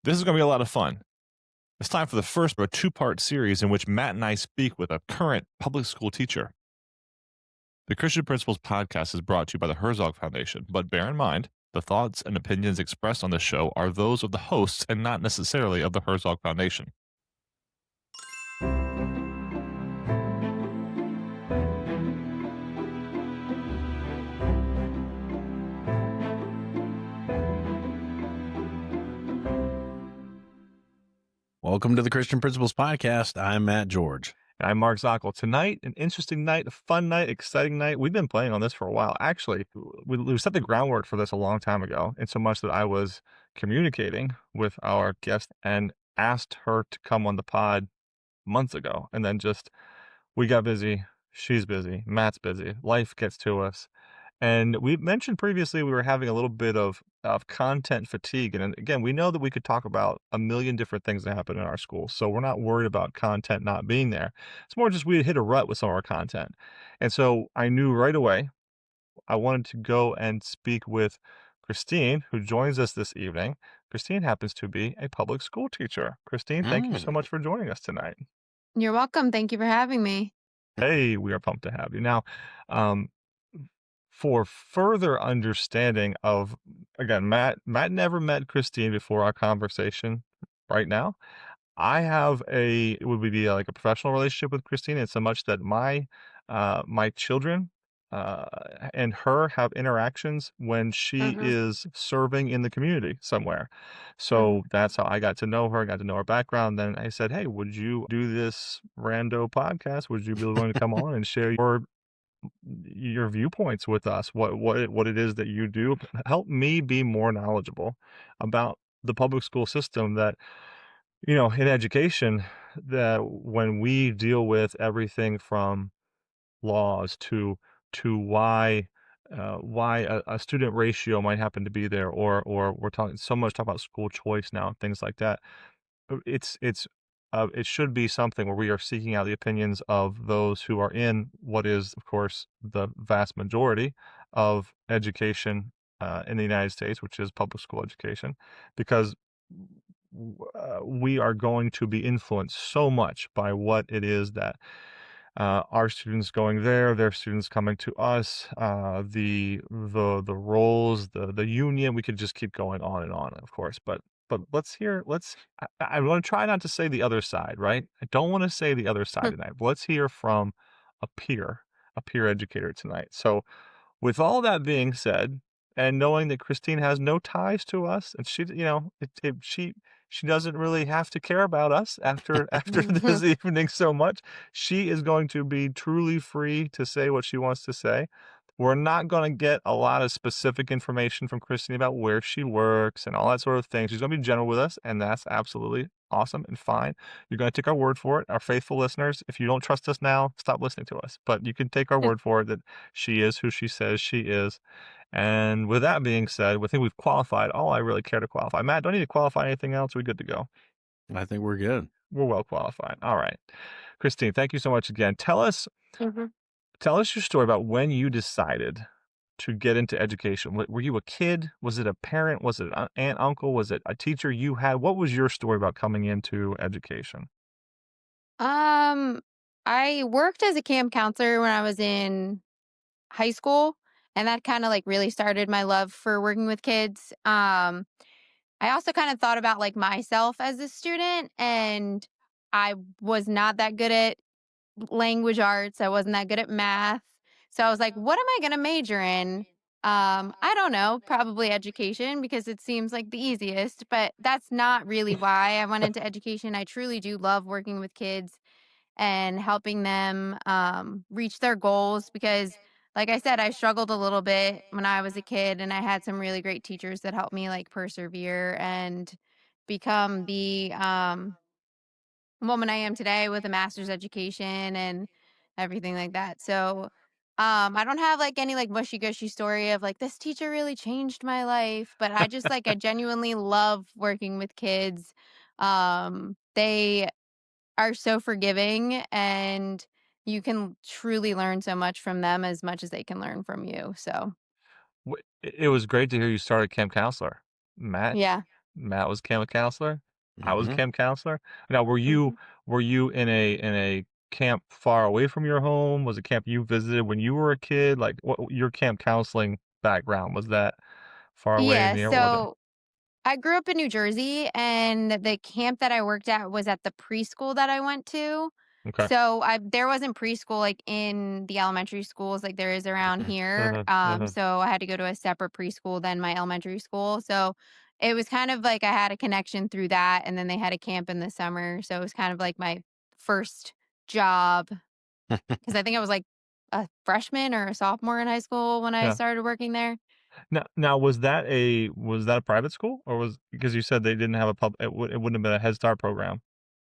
This is going to be a lot of fun. It's time for the first of a two-part series in which Matt and I speak with a current public school teacher. The Christian Principles podcast is brought to you by the Herzog Foundation, but bear in mind, the thoughts and opinions expressed on this show are those of the hosts and not necessarily of the Herzog Foundation. Welcome to the Christian Principles Podcast. I'm Matt George. And I'm Mark Zockoll. Tonight, an interesting night, a fun night, exciting night. We've been playing on this for a while. Actually, we set the groundwork for this a long time ago, in so much that I was communicating with our guest and asked her to come on the pod months ago. And then we got busy. She's busy. Matt's busy. Life gets to us. And we mentioned previously we were having a little bit of content fatigue. And again, we know that we could talk about a million different things that happen in our school. So we're not worried about content not being there. It's more just we hit a rut with some of our content. And so I knew right away I wanted to go and speak with Christine, who joins us this evening. Christine happens to be a public school teacher. Christine, thank you so much for joining us tonight. You're welcome. Thank you for having me. Hey, we are pumped to have you. Now, um, for further understanding of, again, Matt never met Christine before our conversation right now. It would be like a professional relationship with Christine, in so much that my children and her have interactions when she is serving in the community somewhere. So that's how I got to know her, got to know her background. Then I said, hey, would you do this rando podcast? Would you be willing to come on and share your viewpoints with us, what it is that you do? Help me be more knowledgeable about the public school system, that in education, that when we deal with everything from laws to why a student ratio might happen to be there, or we're talking about school choice now and things like that. It should be something where we are seeking out the opinions of those who are in what is, of course, the vast majority of education in the United States, which is public school education, because we are going to be influenced so much by what it is that our students going there, their students coming to us, the roles, the union. We could just keep going on and on, of course, but I want to try not to say the other side, right? I don't want to say the other side tonight, but let's hear from a peer educator tonight. So with all that being said, and knowing that Christine has no ties to us, and she doesn't really have to care about us after this evening so much, she is going to be truly free to say what she wants to say. We're not going to get a lot of specific information from Christine about where she works and all that sort of thing. She's going to be general with us, and that's absolutely awesome and fine. You're going to take our word for it. Our faithful listeners, if you don't trust us now, stop listening to us. But you can take our word for it that she is who she says she is. And with that being said, we think we've qualified all I really care to qualify. Matt, do I need to qualify anything else? Are we good to go? I think we're good. We're well qualified. All right. Christine, thank you so much again. Tell us your story about when you decided to get into education. Were you a kid? Was it a parent? Was it an aunt, uncle? Was it a teacher you had? What was your story about coming into education? I worked as a camp counselor when I was in high school, and that kind of like really started my love for working with kids. I also kind of thought about like myself as a student, and I was not that good at language arts. I wasn't that good at math. So I was like, what am I going to major in? I don't know, probably education, because it seems like the easiest, but that's not really why I went into education. I truly do love working with kids and helping them reach their goals, because like I said, I struggled a little bit when I was a kid, and I had some really great teachers that helped me like persevere and become the woman I am today with a master's education and everything like that. So I don't have like any like mushy gushy story of like this teacher really changed my life, but I just like I genuinely love working with kids. They are so forgiving, and you can truly learn so much from them as much as they can learn from you. So It was great to hear you started camp counselor. Matt, yeah. Matt was camp counselor. I was Hmm. camp counselor. Now, Mhm. were you in a camp far away from your home? Was it camp you visited when you were a kid? Like, what your camp counseling background, was that far away, Yeah, near? What was it? so I grew up in New Jersey, and the camp that I worked at was at the preschool that I went to. Okay. So there wasn't preschool like in the elementary schools like there is around Hmm. here. Mhm, mhm. So I had to go to a separate preschool than my elementary school. So it was kind of like I had a connection through that, and then they had a camp in the summer. So it was kind of like my first job because I think I was like a freshman or a sophomore in high school when I Yeah. started working there. Now, was that a private school, or was, because you said they didn't have a it wouldn't have been a Head Start program.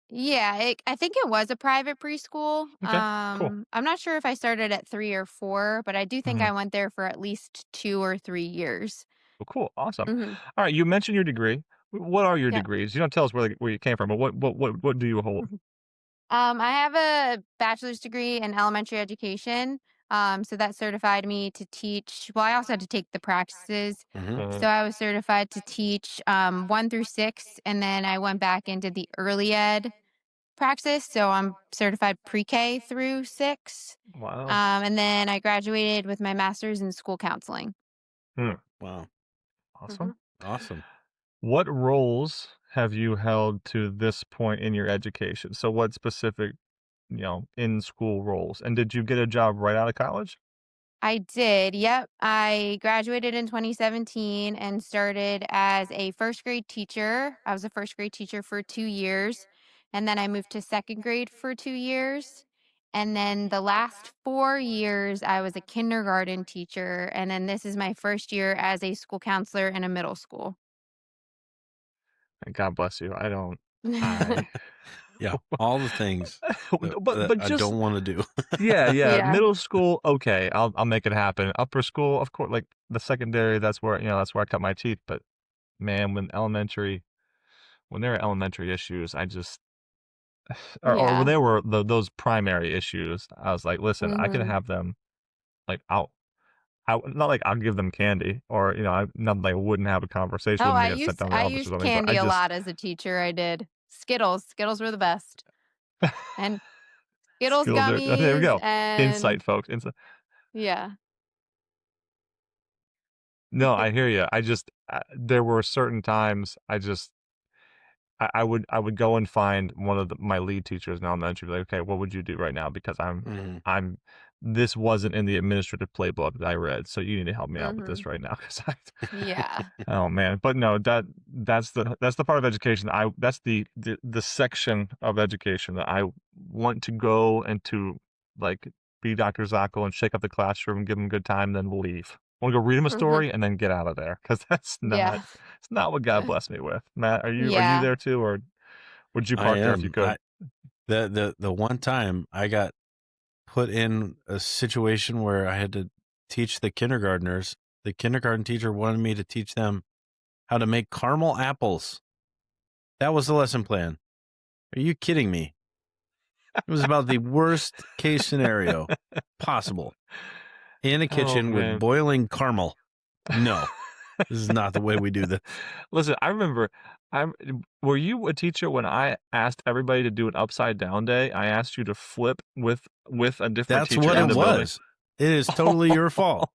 Yeah, I think it was a private preschool. Okay, cool. I'm not sure if I started at 3 or 4, but I do think Mhm. I went there for at least 2 or 3 years. Well, cool, awesome. Mhm. Alright, you mentioned your degree. What are your Yeah. degrees? You don't tell us where you came from, but what do you hold? Mhm. I have a bachelor's degree in elementary education. So that certified me to teach. Well, I also had to take the practices. Hmm. Uh, So I was certified to teach 1 through 6, and then I went back into the early ed praxis. So I'm certified pre-K through 6. wow. And then I graduated with my master's in school counseling. Hmm, Wow. Mhm. awesome. Awesome. What roles have you held to this point in your education? So what specific, in-school roles? And did you get a job right out of college? I did. Yep. I graduated in 2017 and started as a first grade teacher. I was a first grade teacher for 2 years. And then I moved to second grade for 2 years. And then the last 4 years, I was a kindergarten teacher. And then this is my first year as a school counselor in a middle school. And God bless you. I don't I Yeah. All the things that, but that but I just don't want to do. yeah, yeah, Yeah. middle school, okay, I'll make it happen. Upper school, of course, like, the secondary, that's where I cut my teeth, but, man, when there are elementary issues, I just or when Yeah. there were those primary issues, I was like, "Listen, I can Mhm. have them, like, not like I'll give them candy, or, not that I wouldn't have a conversation Oh, with them, they get sent down to the I office or used something, but I candy a just lot as a teacher, I did. Skittles. Skittles were the best. And Skittles skills are there we gummies go. and Insight, folks, insight. yeah. No, I hear you. I just, there were certain times I would go and find one of my lead teachers in elementary, like, "Okay, what would you do right now? Because Hmm. I'm this wasn't in the administrative playbook that I read, so you need to help me out with this Mhm. right now." 'Cause I Yeah. oh, man, but no, that's the part of education that's the section of education that I want to go and to, like, be Dr. Zockoll and shake up the classroom, give them a good time, then leave. I wanna go read them a Mhm. story and then get out of there, because Yeah. it's not what God blessed me with. Matt, are you Yeah. there too, or would you I park there if you am. could? The one time I got put in a situation where I had to teach the kindergartners. The kindergarten teacher wanted me to teach them how to make caramel apples. That was the lesson plan. Are you kidding me? It was about the worst case scenario possible. In a Oh, kitchen with man. boiling caramel. No, this is not the way we do this. Listen, I remember I'm were you a teacher when I asked everybody to do an upside down day? I asked you to flip with a different That's teacher what in it the Yes. building. was. It is totally your fault.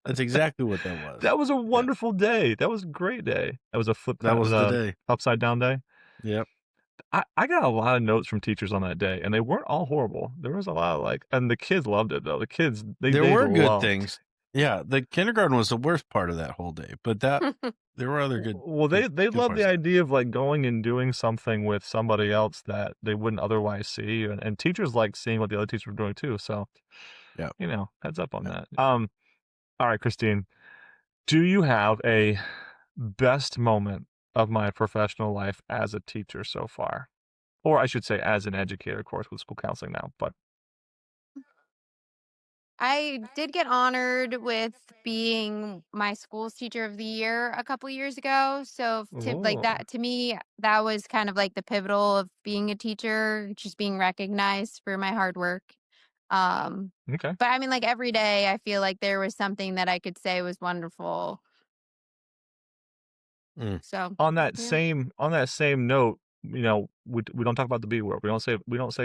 That's exactly what that was. That was a Yeah, wonderful day. That was a great day. That was a that was the the day. upside down day. Yep. I got a lot of notes from teachers on that day, and they weren't all horrible. There was a lot of, like, and the kids loved it, though. The kids, There they were good loved. things. Yeah, the kindergarten was the worst part of that whole day, but that there were other Well, they good love the parts of idea of, like, going and doing something with somebody else that they wouldn't otherwise see, and teachers like seeing what the other teachers were doing too, so, it. Yeah. heads up on Yeah. that. Alright, Christine, do you have a best moment of my professional life as a teacher so far? Or I should say as an educator, of course, with school counseling now, but I did get honored with being my school's teacher of the year a couple years ago. So to like oh, that to me, that was kind of like the pivotal of being a teacher, just being recognized for my hard work. Um, okay. but I mean, like every day, I feel like there was something that I could say was wonderful. Mm. So, yeah. On that same note, we don't talk about the B word. We don't say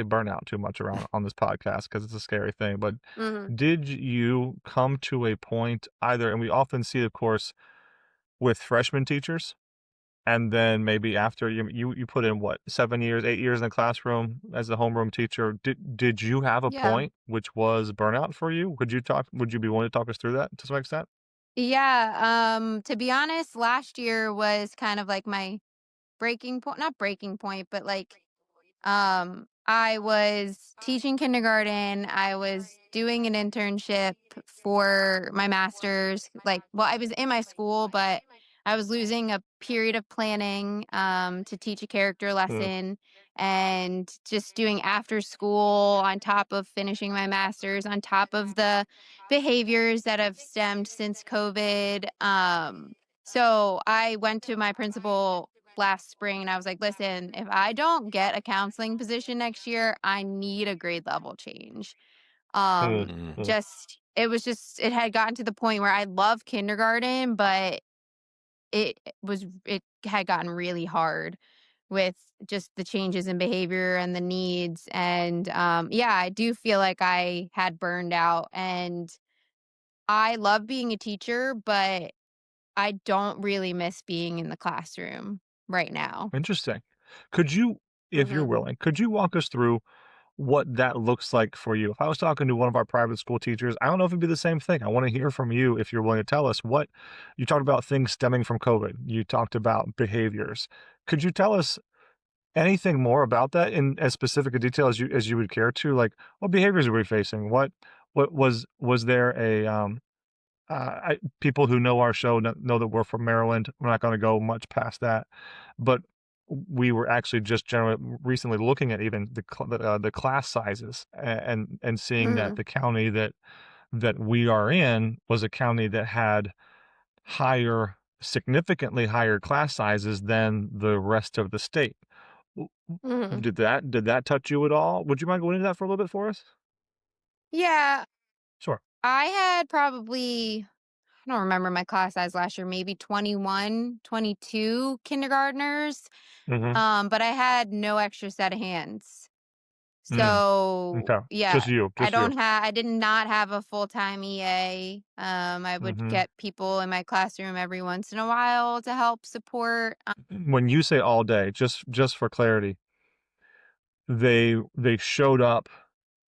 burnout too much around on this podcast because it's a scary thing. But Mhm. did you come to a point either, and we often see, of course, with freshman teachers, and then maybe after you put in what, 7 years, 8 years in the classroom as a homeroom teacher. Did you have a Yeah. point which was burnout for you? Would you be willing to talk us through that to some extent? Yeah, to be honest, last year was kind of like my breaking point, not breaking point, but like I was teaching kindergarten. I was doing an internship for my master's. Like, well, I was in my school, but I was losing a period of planning to teach a character Mm, lesson and just doing after school on top of finishing my master's, on top of the behaviors that have stemmed since COVID. So I went to my principal last spring and I was like, listen, if I don't get a counseling position next year, I need a grade level change. mm, Mm. mm. Just it was just it had gotten to the point where I love kindergarten, but it had gotten really hard with just the changes in behavior and the needs. And yeah, I do feel like I had burned out, and I love being a teacher, but I don't really miss being in the classroom right now. Interesting. Could you, if you're Mhm. willing, could you walk us through what that looks like for you? If I was talking to one of our private school teachers, I don't know if it'd be the same thing. I want to hear from you if you're willing to tell us what you talked about, things stemming from COVID. You talked about behaviors. Could you tell us anything more about that in as specific a detail as you would care to? Like, what behaviors were we facing? What was there a people who know our show know that we're from Maryland. We're not going to go much past that, but we were actually just generally recently looking at even the class sizes, and seeing that Mhm. the county that we are in was a county that had significantly higher class sizes than the rest of the state. W- Mhm. did that touch you at all? Would you mind going into that for a little bit for us? Yeah, Sure. I had probably, I don't remember my class size last year, maybe 21, 22 kindergartners. Mm-hmm. But I had no extra set of hands. Mm. So, Okay. yeah, Just you. I did not have a full-time EA. I would Mm-hmm. get people in my classroom every once in a while to help support. When you say all day, just for clarity, they showed up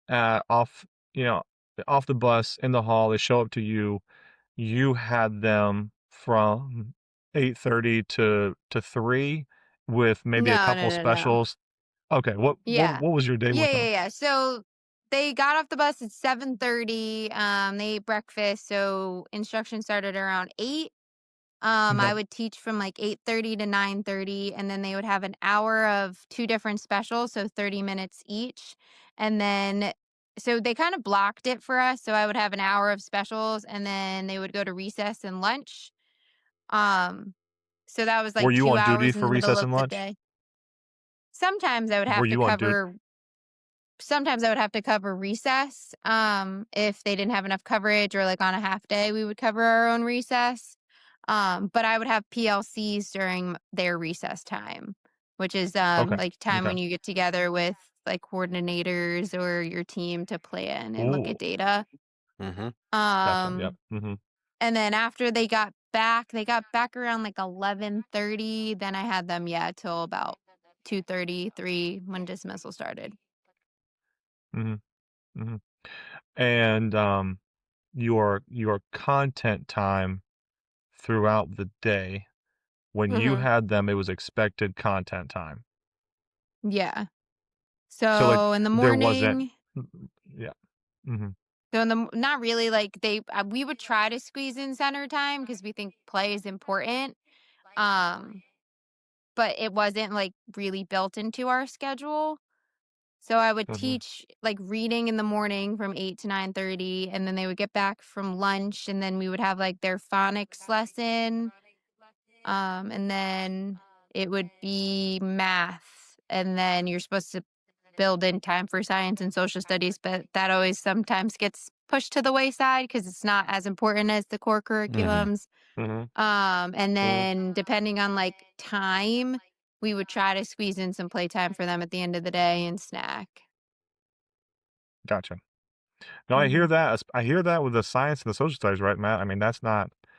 off, you know, off the bus in the hall. They show up to you. You had them from 8:30 to 3 with maybe a No, no, couple no, no. specials. Okay, Yeah. what was your day Yeah, with yeah, them? yeah. So they got off the bus at 7:30. They ate breakfast, so instruction started around 8. Okay. I would teach from like 8:30 to 9:30, and then they would have an hour of two different specials, so 30 minutes each. And then so they kind of blocked it for us. So I would have an hour of specials, and then they would go to recess and lunch. Um, so that was Were like you two on duty hours in for the middle recess of and the lunch? day. Sometimes I would Were have to you on duty? cover Sometimes I would have to cover recess, if they didn't have enough coverage, or like on a half day, we would cover our own recess. But I would have PLCs during their recess time, which is Okay. like time Okay. when you get together with like coordinators or your team to plan and look Ooh. at data. Mhm. Gotcha. Yep. Um, Mm-hmm. and then after they got back around like 11:30. Then I had them, yeah, till about 2:33 when dismissal started. Mm-hmm. Mm-hmm. And your content time throughout the day, when you Hmm. had them, it was expected content time. Yeah. So, like, So in the there wasn't morning, yeah. Mhm. not really like we would try to squeeze in center time because we think play is important. Um, but it wasn't like really built into our schedule. So I would Mhm. teach like reading in the morning from 8 to 9:30, and then they would get back from lunch, and then we would have like their phonics lesson. And then it would be math, and then you're supposed to build in time for science and social studies, but that always sometimes gets pushed to the wayside because it's not as important as the core Mhm. curriculums. Mhm. And Mhm. then depending on like time, we would try to squeeze in some playtime for them at the end of the day and snack. Gotcha. No, I hear Hmm. that. I hear that with the science and the social studies, right, Matt? I mean,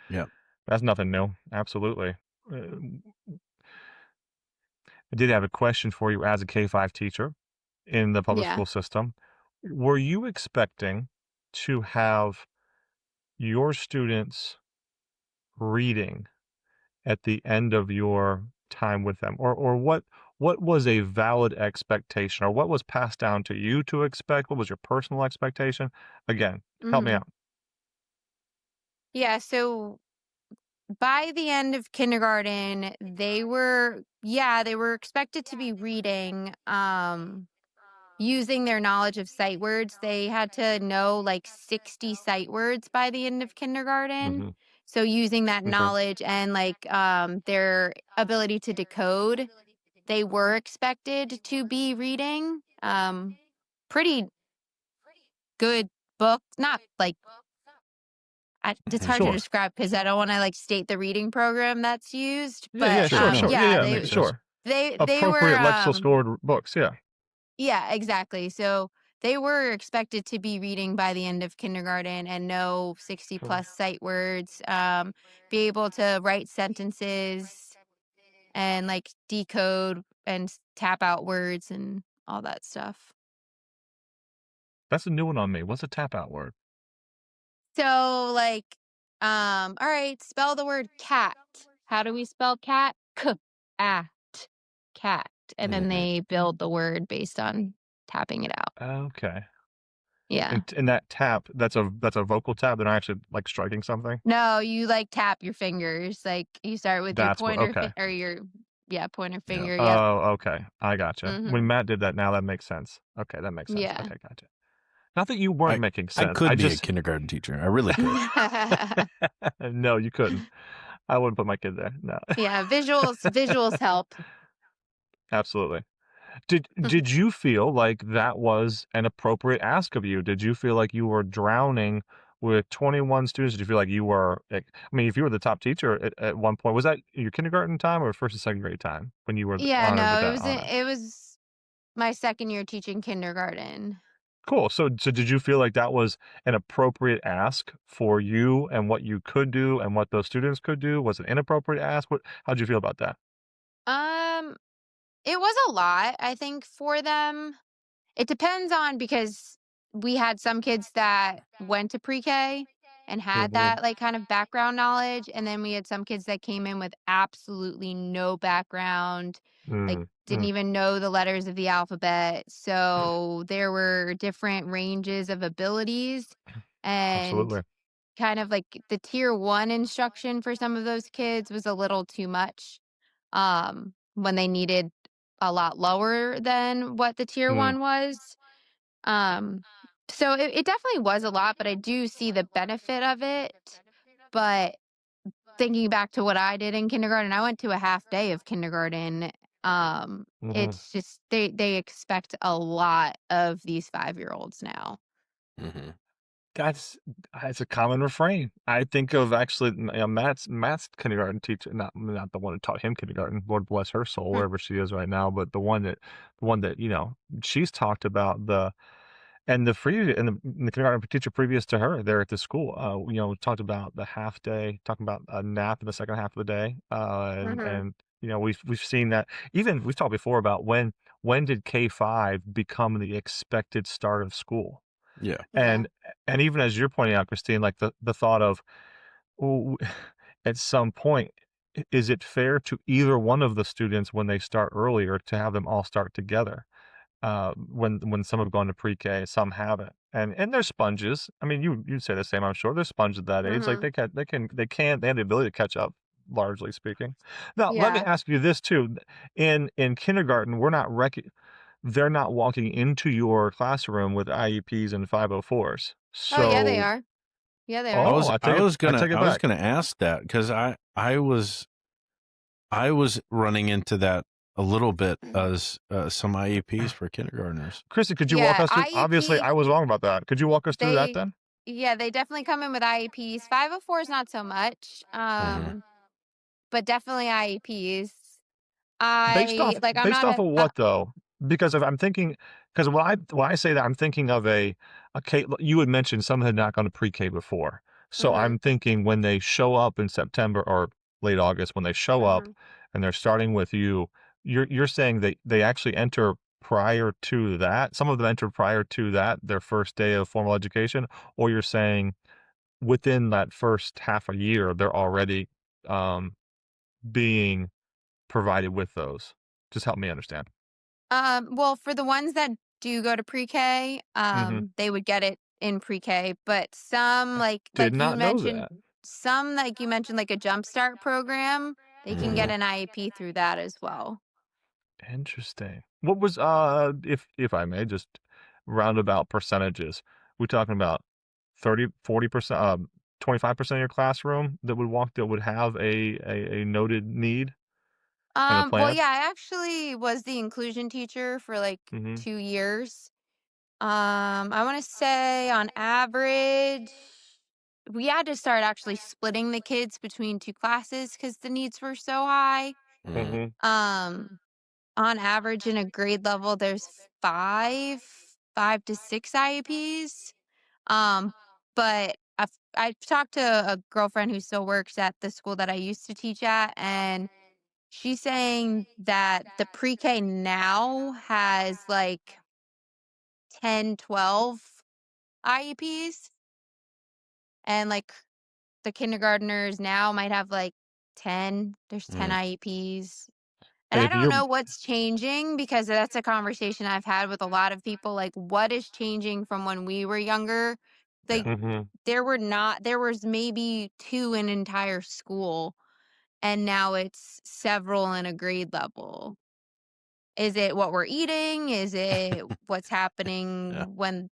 Yeah. that's nothing new. Absolutely. I did have a question for you as a K-5 teacher in the public Yeah. school system. Were you expecting to have your students reading at the end of your time with them? Or what was a valid expectation, or what was passed down to you to expect? What was your personal expectation? Again, help me Hmm. out. Yeah. So by the end of kindergarten, they were expected to be reading, using their knowledge of sight words. They had to know like 60 sight words by the end of kindergarten. Mhm. So using that Okay. knowledge and like their ability to decode, they were expected to be reading pretty good books. Not like it's Mhm. hard to Sure. describe because I don't want to like state the reading program that's used, Yeah, yeah, but sure, Sure, no, sure. Yeah, yeah, yeah, that makes sense. they were appropriate lexical scored books, yeah. yeah, exactly. So they were expected to be reading by the end of kindergarten and know 60 Cool. plus sight words, be able to write sentences and like decode and tap out words and all that stuff. That's a new one on me. What's a tap out word? So like, all right, spell the word cat. How do we spell cat? At cat. And then Mhm. they build the word based on tapping it out. Okay. Yeah. And that tap, that's a vocal tap. They're not actually, like, striking something? No, you like tap your fingers. Like you start with your That's what okay. or your yeah, pointer Yeah. finger. Yep. Oh, okay. I gotcha. When Mhm. Matt did that now, that makes sense. Okay, that makes sense. Yeah. Okay, gotcha. Not that you weren't I making I sense. I could be a just kindergarten teacher. I really could. No, you couldn't. I wouldn't put my kid there. No. Yeah, visuals help. Absolutely. Did you feel like that was an appropriate ask of you? Did you feel like you were drowning with 21 students? Did you feel like you were like, I mean, if you were the top teacher at one point, was that your kindergarten time or first and second grade time when you were Yeah, honored no, with that honor? it was my second year teaching kindergarten. Cool. So did you feel like that was an appropriate ask for you and what you could do and what those students could do? Was it inappropriate ask? How'd you feel about that? Um, it was a lot, I think, for them. It depends on because we had some kids that went to pre-K and had Mhm. that like kind of background knowledge, and then we had some kids that came in with absolutely no background, like Mm, didn't mm, even know the letters of the alphabet. So there were different ranges of abilities, and absolutely. kind of like the tier 1 instruction for some of those kids was a little too much when they needed a lot lower than what the tier Mm, 1 was. Um, so it definitely was a lot, but I do see the benefit of it. But thinking back to what I did in kindergarten, I went to a half day of kindergarten. mhm. It's just they expect a lot of these 5-year-olds now. Mhm. That's a common refrain. I think of actually Matt's kindergarten teacher, not the one who taught him kindergarten. Lord bless her soul, Hmm. wherever she is right now, but the one that she's talked about and the kindergarten teacher previous to her there at the school. Talked about the half day, talking about a nap in the second half of the day, and Hmm. and we've seen that. Even we've talked before about when did K-5 become the expected start of school. Yeah. Yeah. And even as you're pointing out, Christine, like the thought of, "Ooh," at some point, is it fair to either one of the students when they start earlier to have them all start together? When some have gone to pre-K, some haven't, and they're sponges. I mean, you'd say the same, I'm sure. They're sponges at that age. Like Hmm. they have the ability to catch up, largely speaking. Now, let me Yeah. ask you this too. In kindergarten, they're not walking into your classroom with IEPs and 504s. Oh yeah, they So, are. Yeah, they oh, are. I take it I was back. gonna ask that because I was running into that a little bit as some IEPs for kindergartners. Chrissy, could you walk Yeah, us through? Obviously, IEP I was wrong about that. Could you walk us through that they then? Yeah, they definitely come in with IEPs. 504s not so much. Hmm. But definitely IEPs. I'm Based not off a of what though? Because if I'm thinking, because when I say that, I'm thinking of a K. You had mentioned some had not gone to pre-K before, so mhm, I'm thinking when they show up in September or late August, when they show up mhm. and they're starting with you, you're saying they actually enter prior to that. Some of them enter prior to that, their first day of formal education, or you're saying within that first half a year, they're already um, being provided with those. Just help me understand. Well, for the ones that do go to pre-K, Mhm. they would get it in pre-K, but some Did like you not know mentioned, that. some like you mentioned like a jumpstart program, they can get Hmm. an IEP through that as well. Interesting. What was, if I may, just roundabout percentages. We talking about 30, 40%, 25% of your classroom that would have a noted need and a Well, plan? yeah, I actually was the inclusion teacher for like Mhm. 2 years. I want to say on average, we had to start actually splitting the kids between two classes because the needs were so high. Hmm. Mhm. Um, on average, in a grade level, there's five to six IEPs. Um, but I've talked to a girlfriend who still works at the school that I used to teach at, and she's saying that the pre-K now has like 10, 12 IEPs, and like the kindergartners now might have like 10. There's 10 Mm. IEPs. And And I if don't you're know what's changing because that's a conversation I've had with a lot of people. Like, what is changing from when we were younger? Yeah. Like, Mhm. there was maybe two in an entire school, and now it's several in a grade level. Is it what we're eating? Is it what's Yeah. happening when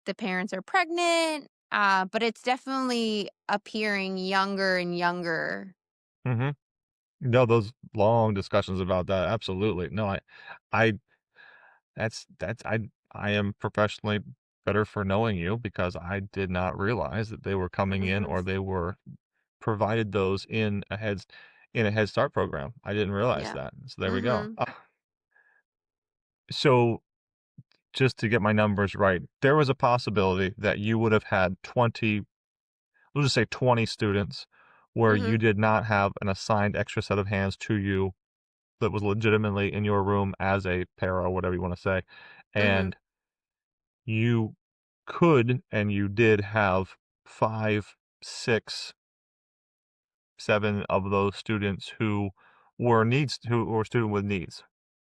the parents are pregnant? But it's definitely appearing younger and younger. Mhm. No, those long discussions about that, absolutely. No, I I am professionally better for knowing you because I did not realize that they were coming in Hmm. or they were provided those in a Head Start program. I didn't realize Yeah. that. So there we go. Hmm. So just to get my numbers right, there was a possibility that you would have had 20, we'll just say 20 students where Hmm. you did not have an assigned extra set of hands to you that was legitimately in your room as a para, whatever you want to say. Hmm. And you could and you did have 5, 6, 7 of those students who were student with needs.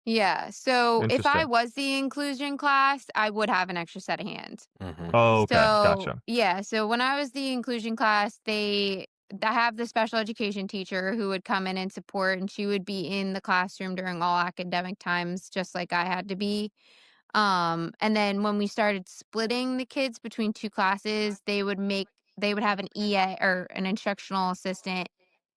Yeah. So if I Interesting. was the inclusion class, I would have an extra set of hands. Hmm. Oh, okay, So gotcha. yeah. So when I was the inclusion class, I have the special education teacher who would come in and support, and she would be in the classroom during all academic times, just like I had to be. And then when we started splitting the kids between two classes, they would have an EA or an instructional assistant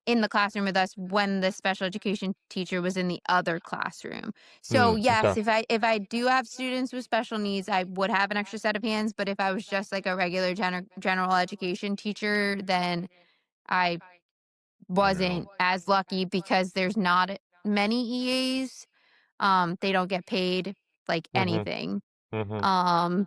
in the classroom with us when the special education teacher was in the other classroom. So Okay. yes, if I do have students with special needs, I would have an extra set of hands. But if I was just like a regular general education teacher, then I No. wasn't as lucky because there's not many EAs. They don't get paid like Mhm, anything. mhm.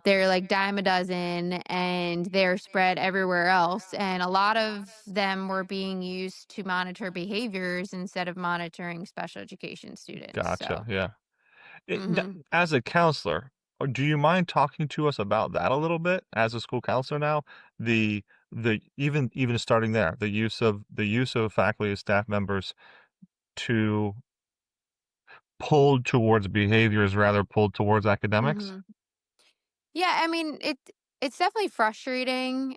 They're like dime a dozen and they're spread everywhere else. And a lot of them were being used to monitor behaviors instead of monitoring special education students. Gotcha, So, yeah. hmm As a counselor, do you mind talking to us about that a little bit as a school counselor now? The even starting there, the use of faculty and staff members to pulled towards behaviors rather pulled towards academics? hmm yeah, I mean, it's definitely frustrating.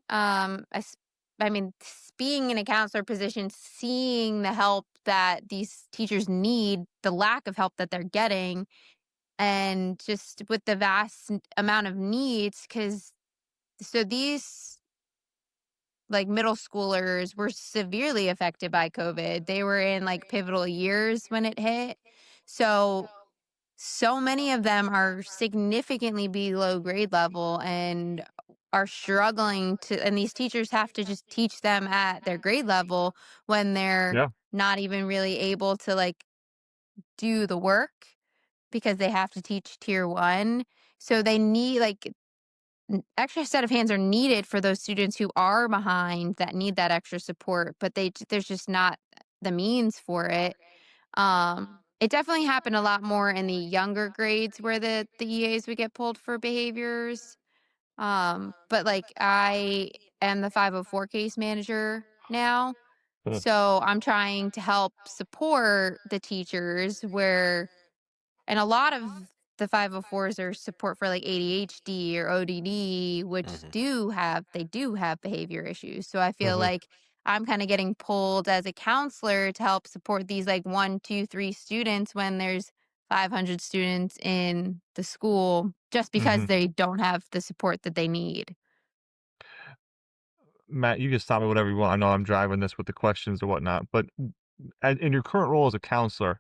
I mean, being in a counselor position, seeing the help that these teachers need, the lack of help that they're getting, and just with the vast amount of needs, because so these like middle schoolers were severely affected by COVID. They were in like pivotal years when it hit. So so many of them are significantly below grade level, and are struggling to, and these teachers have to just teach them at their grade level when they're Yeah. not even really able to like do the work because they have to teach tier 1. So they need like extra set of hands are needed for those students who are behind that need that extra support, but there's just not the means for it. It definitely happened a lot more in the younger grades where the EAs would get pulled for behaviors. But like I am the 504 case manager now, Mm, so I'm trying to help support the teachers where, and a lot of the 504s are support for like ADHD or ODD, which Mhm. do have behavior issues. So I feel mhm, like I'm kind of getting pulled as a counselor to help support these like 1, 2, 3 students when there's 500 students in the school just because mhm. they don't have the support that they need. Matt, you can stop me whatever you want. I know I'm driving this with the questions or whatnot, but in your current role as a counselor,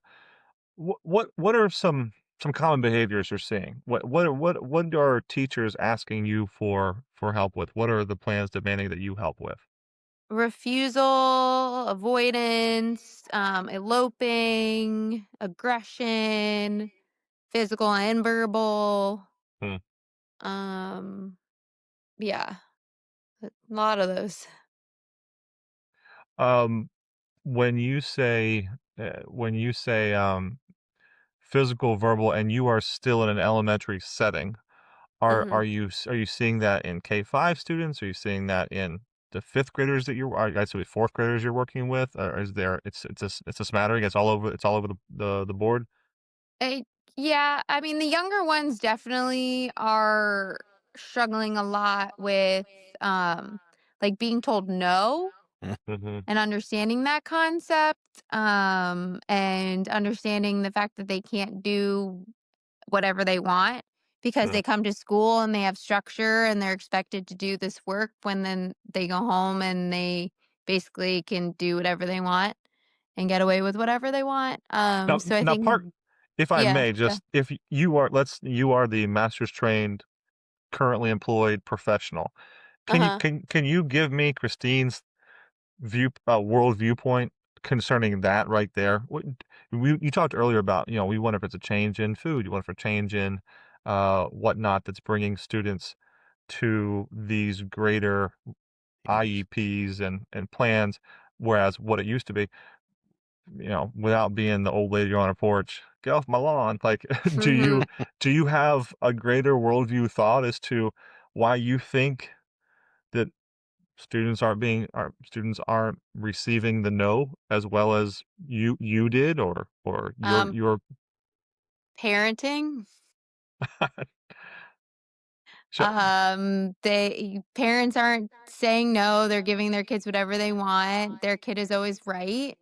what are some common behaviors you're seeing? What are teachers asking you for help with? What are the plans demanding that you help with? Refusal, avoidance, eloping, aggression, physical and verbal. Hmm. Um, yeah, a lot of those. Um, when you say physical, verbal, and you are still in an elementary setting, Mhm. are you seeing that in K-5 students? Are you seeing that in the 5th graders that you're I guess with 4th graders you're working with? Or is there it's a smattering, it's all over the board? I Yeah, I mean, the younger ones definitely are struggling a lot with, um, like, being told no Mhm, and understanding that concept, and understanding the fact that they can't do whatever they want because mm. they come to school and they have structure and they're expected to do this work when then they go home and they basically can do whatever they want and get away with whatever they want. So I Now think, part if I yeah. may, just if you are you are the master's trained, currently employed professional. Uh-huh. Can you give me Christine's world viewpoint concerning that right there? You talked earlier about, we wonder if it's a change in food, you wonder if a change in, whatnot that's bringing students to these greater Age. IEPs and plans, whereas what it used to be, without being the old lady on a porch, "Get off my lawn." Like, do you Mhm. do you have a greater worldview thought as to why you think that students aren't receiving the no as well as you did or Um, your Parenting. sh They parents aren't saying no, they're giving their kids whatever they want. Their kid is always right.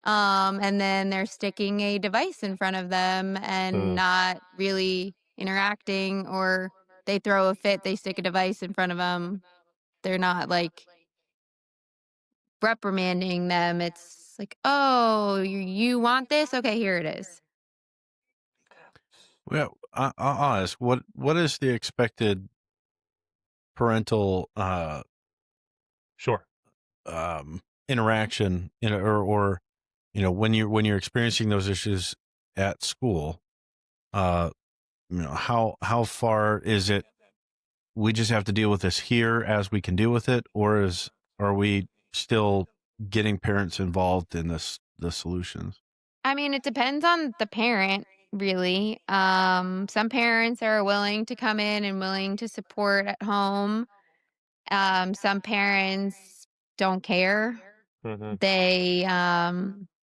And then they're sticking a device in front of them and Mm. not really interacting, or they throw a fit, they stick a device in front of them. They're not like reprimanding them. It's like, oh, you want this? Okay, here it is. Well, I'll ask, what is the expected parental Sure. interaction or when you're experiencing those issues at school, uh how far is it we just have to deal with this here as we can deal with it, or are we still getting parents involved in the solutions? I mean, it depends on the parent, really. Some parents are willing to come in and willing to support at home. Some parents don't care. Mhm. They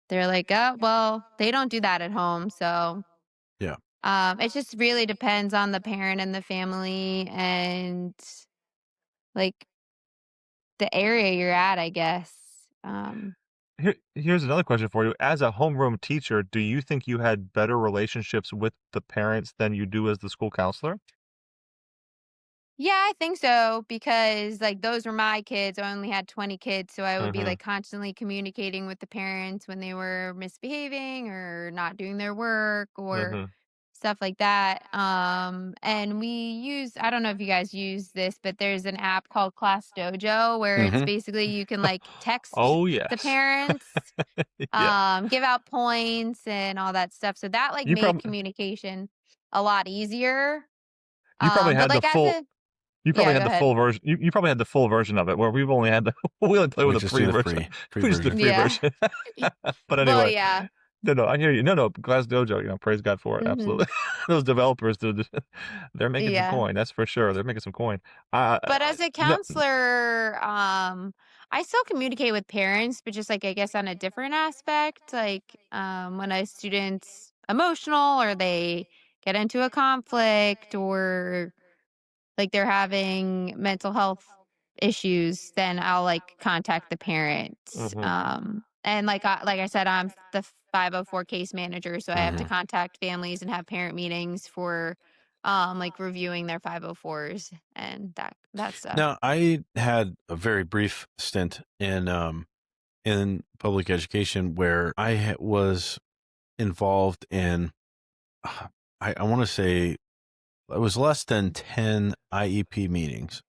they're like, "Oh, well, they don't do that at home." So, Yeah. it just really depends on the parent and the family and like the area you're at, I guess. Here's another question for you. As a homeroom teacher, do you think you had better relationships with the parents than you do as the school counselor? Yeah, I think so because like those were my kids. I only had 20 kids, so I would be Mhm, like constantly communicating with the parents when they were misbehaving or not doing their work or mhm. stuff like that. And we use, I don't know if you guys use this, but there's an app called Class Dojo where it's Mhm. basically you can like text Oh, the yes. parents, Yeah. give out points and all that stuff. So that like You made prob communication a lot easier. you probably But had the like as full a you probably yeah, had go the ahead. full version you probably had the full version of it where we've only had the we only play with We the just free do the version. free We just did the version. free Yeah. version. But Well, anyway, yeah. no, I hear you. No, Glass Dojo, praise God for it, Hmm. absolutely. Those developers, they're making some Yeah. coin, that's for sure, they're making some coin. Uh, But as a no counselor, I still communicate with parents, but just like I guess on a different aspect. Like when a student's emotional or they get into a conflict or like they're having mental health issues, then I'll like contact the parents. Mhm, And like I said, I'm the 504 case manager, so I have to Mhm. contact families and have parent meetings for like reviewing their 504s and that stuff. Now, I had a very brief stint in public education where was involved in I want to say it was less than 10 IEP meetings,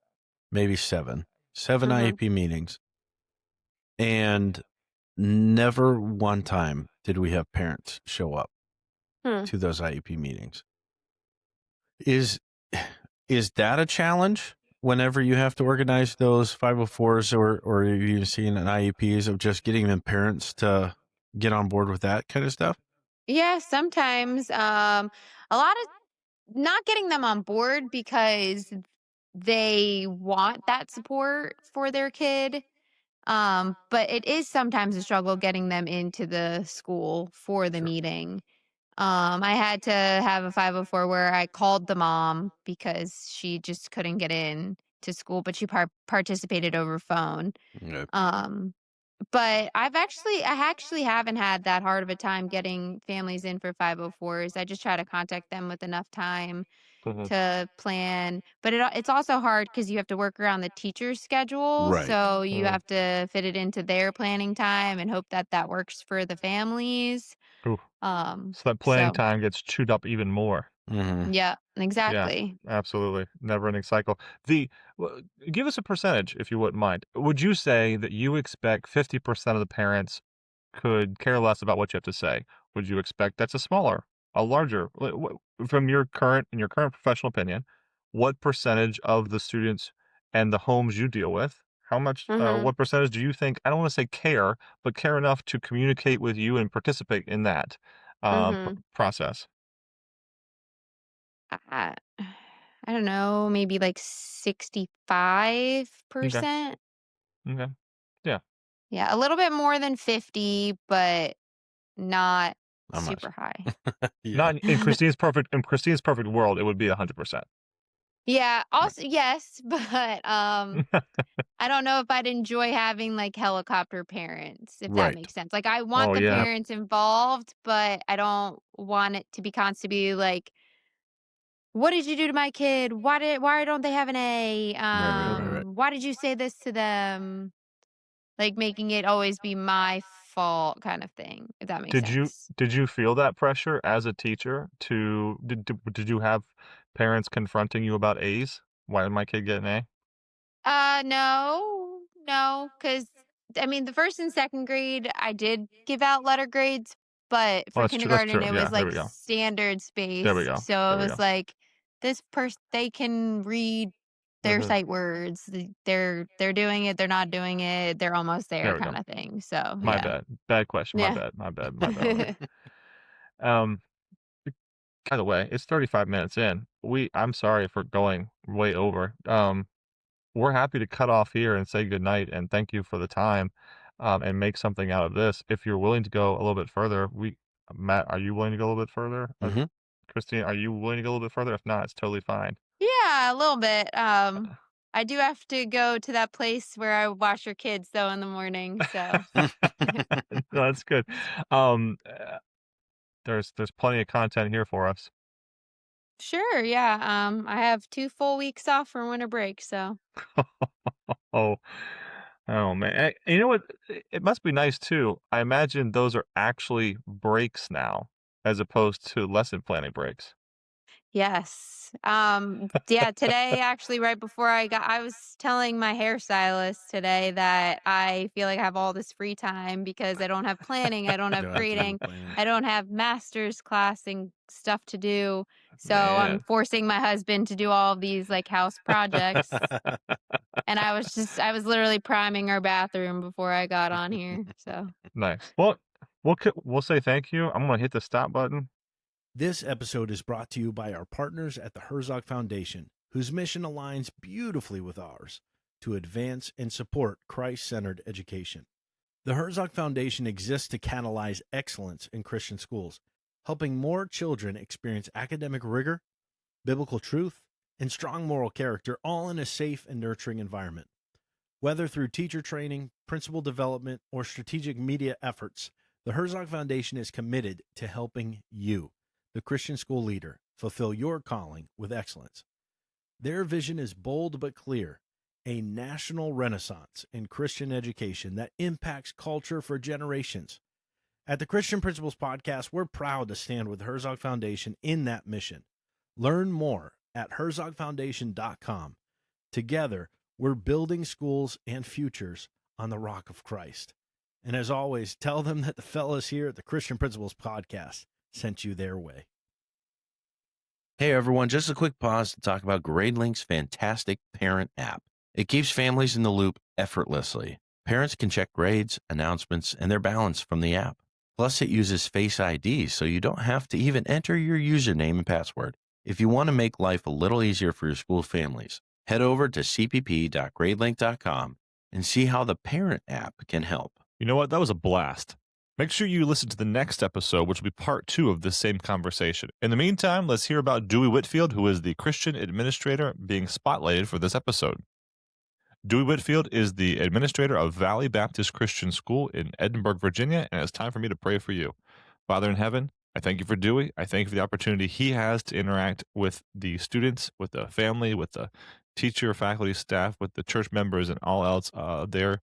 maybe 7. 7 Mhm. IEP meetings, and never one time did we have parents show up Hmm. to those IEP meetings. Is is that a challenge whenever you have to organize those 504s or you've seen an IEPs of just getting the parents to get on board with that kind of stuff? Yeah, sometimes a lot of not getting them on board because they want that support for their kid. But it is sometimes a struggle getting them into the school for the Sure. meeting. I had to have a 504 where I called the mom because she just couldn't get in to school, but she participated over phone. Okay. Um, but I actually haven't had that hard of a time getting families in for 504s. I just try to contact them with enough time mhm, to plan, but it's also hard because you have to work around the teacher's schedule, Right. so you mm, have to fit it into their planning time and hope that that works for the families. ooh, Um, so that playing so time gets chewed up even more. Mhm. yeah, Yeah, exactly. absolutely. Never-ending cycle. Well, give us a percentage, if you wouldn't mind. Would you say that you expect 50% of the parents could care less about what you have to say? Would you expect that's a smaller, a larger? From in your current professional opinion, what percentage of the students and the homes you deal with, Mhm. what percentage do you think, I don't want to say care, but care enough to communicate with you and participate in that Mhm. process? I, I don't know, maybe like Okay. 65%. Okay. Yeah. Yeah, a little bit more than 50, but not Not much. super high. Yeah. Not in Christine's perfect world, it would be 100%. Yeah, Right. also yes, but I don't know if I'd enjoy having like helicopter parents, if that Right. makes sense. Like I want Oh, the yeah. Yep. parents involved, but I don't want it to be constantly like, what did you do to my kid? Why don't they have an A? Mhm. Why did you say this to them? Like making it always be my fault kind of thing, if that makes sense. Did you feel that pressure as a teacher did you have parents confronting you about A's? "Why did my kid get an A?" No, no, because I mean, the first and second grade, I did give out letter grades, but Oh, for that's kindergarten, true, it was yeah, there like we go. standard There we space. go. So it There we was go. like this person, they can read their Mhm. sight words. They're doing it. They're not doing it. They're almost there, There we go. kind of thing. So My yeah, bad. Bad question, my yeah. bad, my bad, my bad on that. Um, by the way, it's 35 minutes in. I'm sorry for going way over. We're happy to cut off here and say goodnight and thank you for the time, and make something out of this. If you're willing to go a little bit further, Matt, are you willing to go a little bit further? Mhm. Christine, are you willing to go a little bit further? If not, it's totally fine. Yeah, a little bit. Uh, I do have to go to that place where I wash your kids though in the morning. So No, that's good. Um, uh, there's plenty of content here for us. sure, yeah. I have 2 full weeks off for winter break, so Oh, oh man. You know what? It must be nice too. I imagine those are actually breaks now, as opposed to lesson planning breaks. Yes. Yeah, today actually right before I was telling my hairstylist today that I feel like I have all this free time because I don't have planning, I don't have Don't have to do grading, planning. I don't have master's class and stuff to do. So I'm Man. forcing my husband to do all of these like house projects. And I was literally priming our bathroom before I got on here. So Nice. Well, we'll say thank you. I'm gonna hit the stop button. This episode is brought to you by our partners at the Herzog Foundation, whose mission aligns beautifully with ours to advance and support Christ-centered education. The Herzog Foundation exists to catalyze excellence in Christian schools, helping more children experience academic rigor, biblical truth, and strong moral character, all in a safe and nurturing environment. Whether through teacher training, principal development, or strategic media efforts, the Herzog Foundation is committed to helping you, the Christian school leader, fulfill your calling with excellence. Their vision is bold but clear, a national renaissance in Christian education that impacts culture for generations. At the Christian Principles Podcast, we're proud to stand with Herzog Foundation in that mission. Learn more at herzogfoundation.com. Together, we're building schools and futures on the rock of Christ. And as always, tell them that the fellas here at the Christian Principles Podcast sent you their way. Hey everyone, just a quick pause to talk about GradeLink's fantastic parent app. It keeps families in the loop effortlessly. Parents can check grades, announcements, and their balance from the app. Plus, it uses Face ID, so you don't have to even enter your username and password. If you want to make life a little easier for your school families, head over to cpp.gradelink.com and see how the parent app can help. You know what? That was a blast. Make sure you listen to the next episode, which will be part 2 of this same conversation. In the meantime, let's hear about Dewey Whitfield, who is the Christian administrator being spotlighted for this episode. Dewey Whitfield is the administrator of Valley Baptist Christian School in Edinburgh, Virginia, and it's time for me to pray for you. Father in heaven, I thank you for Dewey. I thank you for the opportunity he has to interact with the students, with the family, with the teacher, faculty, staff, with the church members, and all else there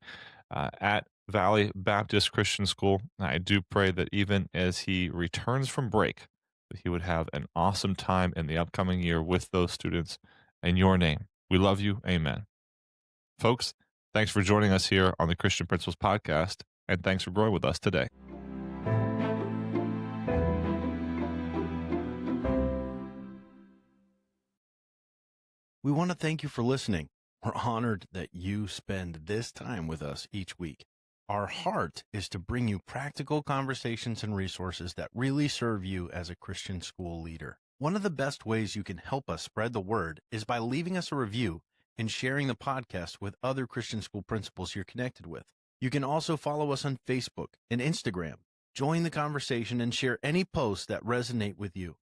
at Valley Baptist Christian School. I do pray that even as he returns from break, that he would have an awesome time in the upcoming year with those students. In your name, we love you. Amen. Folks, thanks for joining us here on the Christian Principles Podcast, and thanks for growing with us today. We want to thank you for listening. We're honored that you spend this time with us each week. Our heart is to bring you practical conversations and resources that really serve you as a Christian school leader. One of the best ways you can help us spread the word is by leaving us a review and sharing the podcast with other Christian school principals you're connected with. You can also follow us on Facebook and Instagram. Join the conversation and share any posts that resonate with you.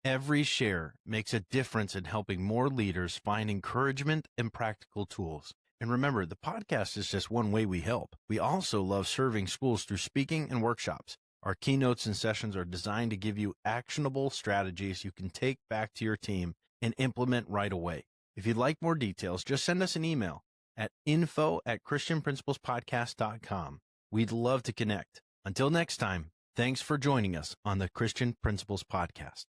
Every share makes a difference in helping more leaders find encouragement and practical tools. And remember, the podcast is just one way we help. We also love serving schools through speaking and workshops. Our keynotes and sessions are designed to give you actionable strategies you can take back to your team and implement right away. If you'd like more details, just send us an email at info@christianprinciplespodcast.com. We'd love to connect. Until next time, thanks for joining us on the Christian Principles Podcast.